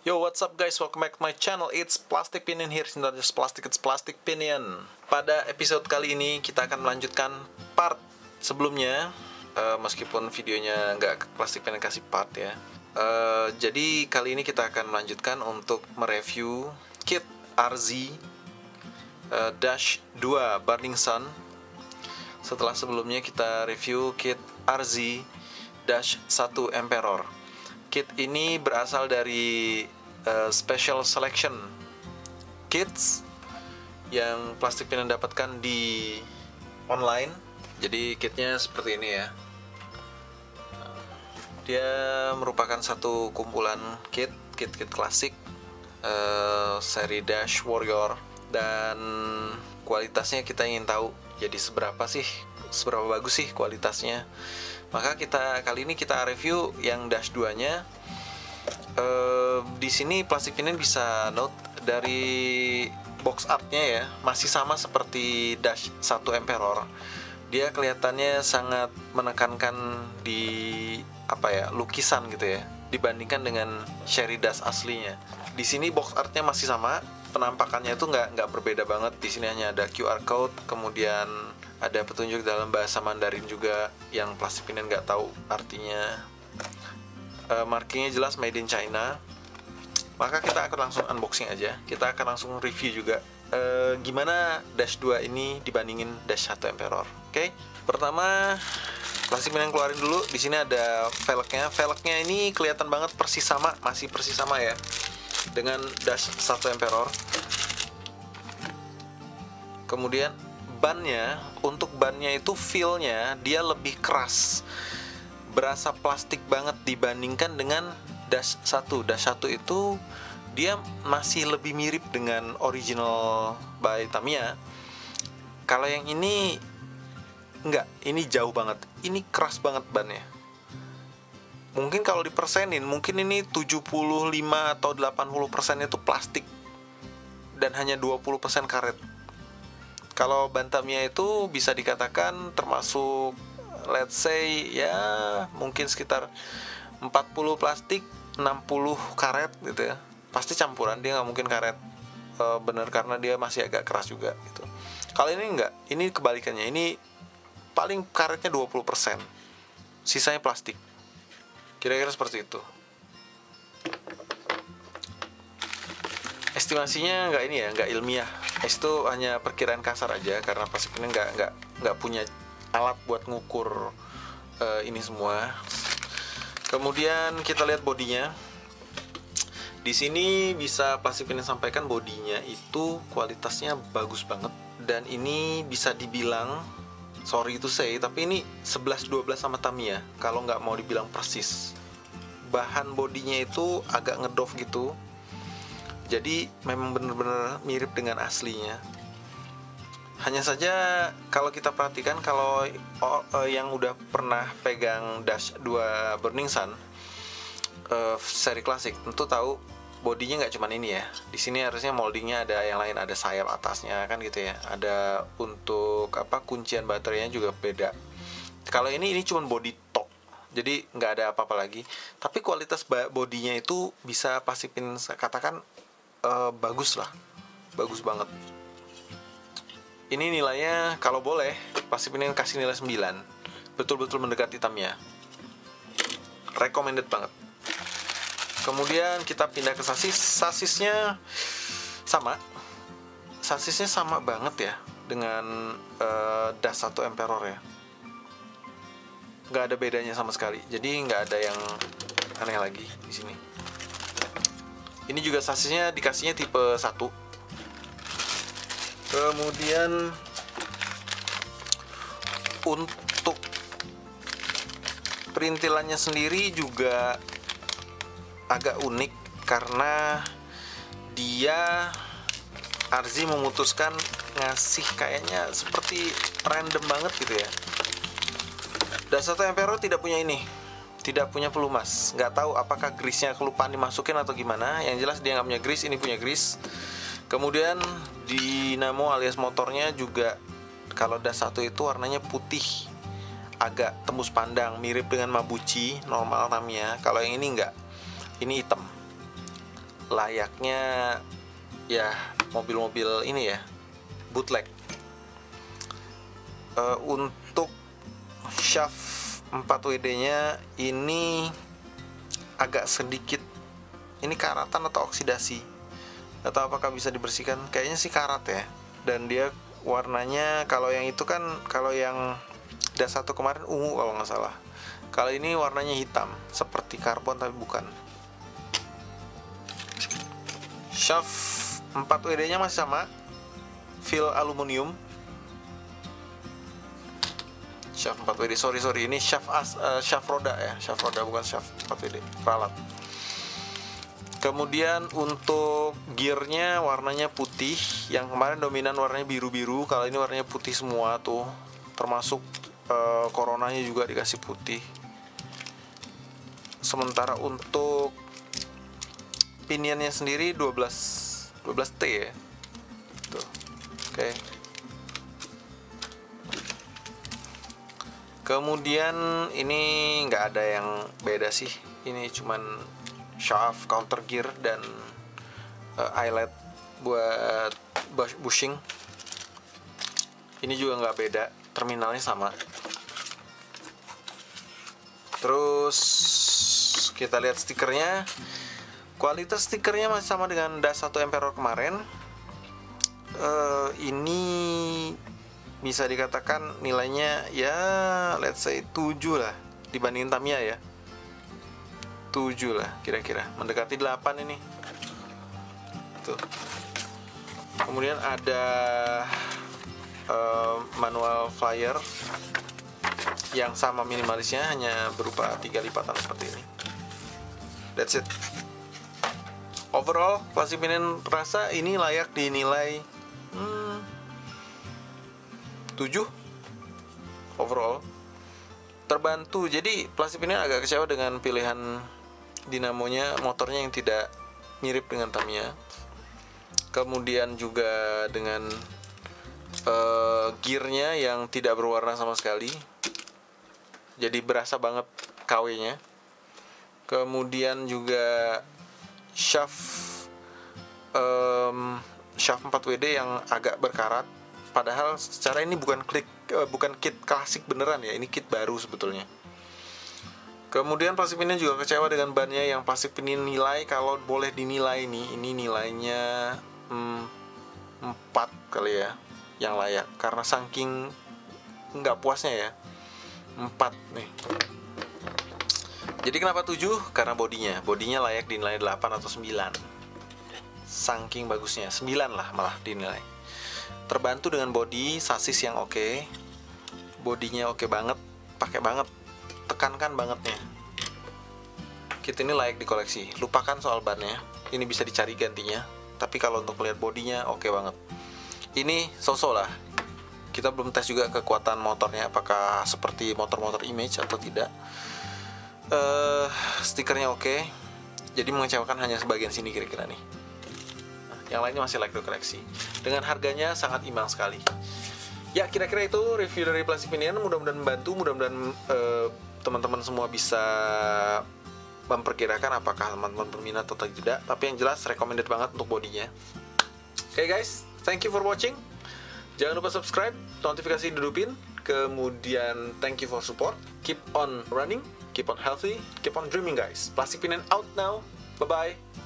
Yo, what's up guys? Welcome back to my channel. It's Plastic Pinion here. It's not just plastic, it's plastic pinion. Pada episode kali ini kita akan melanjutkan part sebelumnya. Meskipun videonya nggak plastic pinion kasih part ya. Jadi kali ini kita akan melanjutkan untuk mereview kit RZ Dash 2 Burning Sun. Setelah sebelumnya kita review kit RZ Dash 1 Emperor. Kit ini berasal dari Special Selection Kits yang Plastic Pinion dapatkan di online. Jadi kitnya seperti ini ya. Dia merupakan satu kumpulan kit klasik seri Dash Warrior, dan kualitasnya kita ingin tahu. Jadi seberapa bagus sih kualitasnya. Maka kali ini kita review yang Dash 2-nya. Di sini Plastic Pinion bisa note dari box artnya ya, masih sama seperti Dash 1 Emperor. Dia kelihatannya sangat menekankan di lukisan gitu ya, dibandingkan dengan Sherry Dash aslinya. Di sini box artnya masih sama, penampakannya itu nggak berbeda banget. Di sini hanya ada QR code, kemudian ada petunjuk dalam bahasa Mandarin juga yang Plastic Pinion nggak tahu artinya. Markingnya jelas made in China. Maka kita akan langsung unboxing aja. Kita akan langsung review juga gimana Dash 2 ini dibandingin Dash 1 Emperor. Oke. Pertama, Plastic Pinion keluarin dulu. Di sini ada velgnya. Velgnya ini kelihatan banget masih persis sama ya dengan Dash 1 Emperor. Kemudian untuk bannya itu feel-nya dia lebih keras, berasa plastik banget dibandingkan dengan Dash 1. Dash 1 itu dia masih lebih mirip dengan original by Tamiya. Kalau yang ini enggak, ini jauh banget. Ini keras banget bannya. Mungkin kalau dipersenin, mungkin ini 75 atau 80% itu plastik dan hanya 20% karet. Kalau ban Tamiya itu bisa dikatakan termasuk, let's say ya mungkin sekitar 40 plastik, 60 karet gitu ya. Pasti campuran, dia nggak mungkin karet bener, karena dia masih agak keras juga gitu. Kalau ini enggak, ini kebalikannya. Ini paling karetnya 20%, sisanya plastik. Kira-kira seperti itu. Estimasinya nggak ilmiah. Itu hanya perkiraan kasar aja, karena Plastic Pinion nggak punya alat buat ngukur ini semua. Kemudian kita lihat bodinya. Di sini bisa Plastic Pinion sampaikan bodinya itu kualitasnya bagus banget, dan ini bisa dibilang, sorry to say, tapi ini 11-12 sama Tamiya kalau nggak mau dibilang persis. Bahan bodinya itu agak ngedove gitu, jadi memang bener-bener mirip dengan aslinya. Hanya saja kalau kita perhatikan, kalau yang udah pernah pegang Dash 2 Burning Sun seri klasik tentu tahu bodinya nggak cuman ini ya. Di sini harusnya moldingnya ada yang lain, ada sayap atasnya kan gitu ya. Ada untuk kuncian baterainya juga beda. Kalau ini cuman body tok, jadi nggak ada apa-apa lagi. Tapi kualitas bodinya itu bisa Plastic Pinion katakan bagus lah, bagus banget. Ini nilainya kalau boleh Plastic Pinion kasih nilai 9. Betul-betul mendekati Tamiya. Recommended banget. Kemudian kita pindah ke sasis. Sasisnya sama banget ya dengan Dash 1 Emperor ya. Nggak ada bedanya sama sekali. Jadi nggak ada yang aneh lagi di sini. Ini juga sasisnya dikasihnya tipe 1. Kemudian untuk perintilannya sendiri juga agak unik, karena dia RZ memutuskan ngasih kayaknya seperti random banget gitu ya. Dash 1 Emperor tidak punya ini, tidak punya pelumas. Nggak tahu apakah grease-nya kelupaan dimasukin atau gimana. Yang jelas dia nggak punya grease, ini punya grease. Kemudian dinamo alias motornya juga, kalau Dash 1 itu warnanya putih, agak tembus pandang, mirip dengan Mabuchi normal Tamiya. Kalau yang ini enggak, ini hitam. layaknya ya mobil-mobil ini ya, bootleg. Untuk shaft 4WD-nya ini agak sedikit, ini karatan atau oksidasi, nggak tahu apakah bisa dibersihkan, kayaknya sih karat ya. Dan dia warnanya, kalau yang itu kan, kalau yang Das 1 kemarin ungu kalau nggak salah, kalau ini warnanya hitam seperti karbon tapi bukan. Shaft 4WD-nya masih sama, feel aluminium. Shaft 4WD, sorry ini shaft roda ya, shaft roda bukan shaft 4WD, ralat. Kemudian untuk gearnya warnanya putih, yang kemarin dominan warnanya biru-biru, kalau ini warnanya putih semua tuh, termasuk coronanya juga dikasih putih. Sementara untuk pinionnya sendiri 12T ya, tuh, oke. Kemudian ini nggak ada yang beda sih, ini cuman shaft, counter gear, dan eyelet buat bushing. Ini juga nggak beda, terminalnya sama. Terus kita lihat stikernya, kualitas stikernya masih sama dengan Das 1 Emperor kemarin. Ini bisa dikatakan nilainya ya let's say 7 lah dibandingin Tamiya ya, 7 lah kira-kira, mendekati 8 ini tuh. Kemudian ada manual flyer yang sama minimalisnya, hanya berupa 3 lipatan seperti ini. That's it. Overall, Classic Pinion rasa ini layak dinilai 7 overall. Terbantu, jadi Classic Pinion agak kecewa dengan pilihan dinamonya, motornya yang tidak mirip dengan Tamiya. Kemudian juga dengan gearnya yang tidak berwarna sama sekali, jadi berasa banget KW-nya. Kemudian juga shaft 4WD yang agak berkarat, padahal secara ini bukan kit klasik beneran ya, ini kit baru sebetulnya. Kemudian Classic Pinion juga kecewa dengan bannya yang Classic Pinion nilai, kalau boleh dinilai nih, ini nilainya 4 kali ya yang layak, karena saking nggak puasnya ya, 4 nih. Jadi kenapa 7? Karena bodinya layak dinilai 8 atau 9, saking bagusnya, 9 lah malah dinilai. Terbantu dengan body, sasis yang oke, bodinya oke banget, pakai banget, tekankan bangetnya. Kit ini layak dikoleksi, lupakan soal bannya, ini bisa dicari gantinya. Tapi kalau untuk melihat bodinya oke banget. Ini so-so lah, kita belum tes juga kekuatan motornya, apakah seperti motor-motor Image atau tidak. Stikernya oke, jadi mengecewakan hanya sebagian sini kira-kira nih. Yang lainnya masih layak dikoleksi. Dengan harganya sangat imbang sekali. Ya, kira-kira itu review dari Classic Pinion. Mudah-mudahan membantu, mudah-mudahan teman-teman semua bisa memperkirakan apakah teman-teman berminat atau tidak. Tapi yang jelas recommended banget untuk bodinya. Oke guys, thank you for watching. Jangan lupa subscribe, notifikasi dihidupin. Kemudian thank you for support. Keep on running, keep on healthy, keep on dreaming guys. Classic Pinion out now. Bye-bye.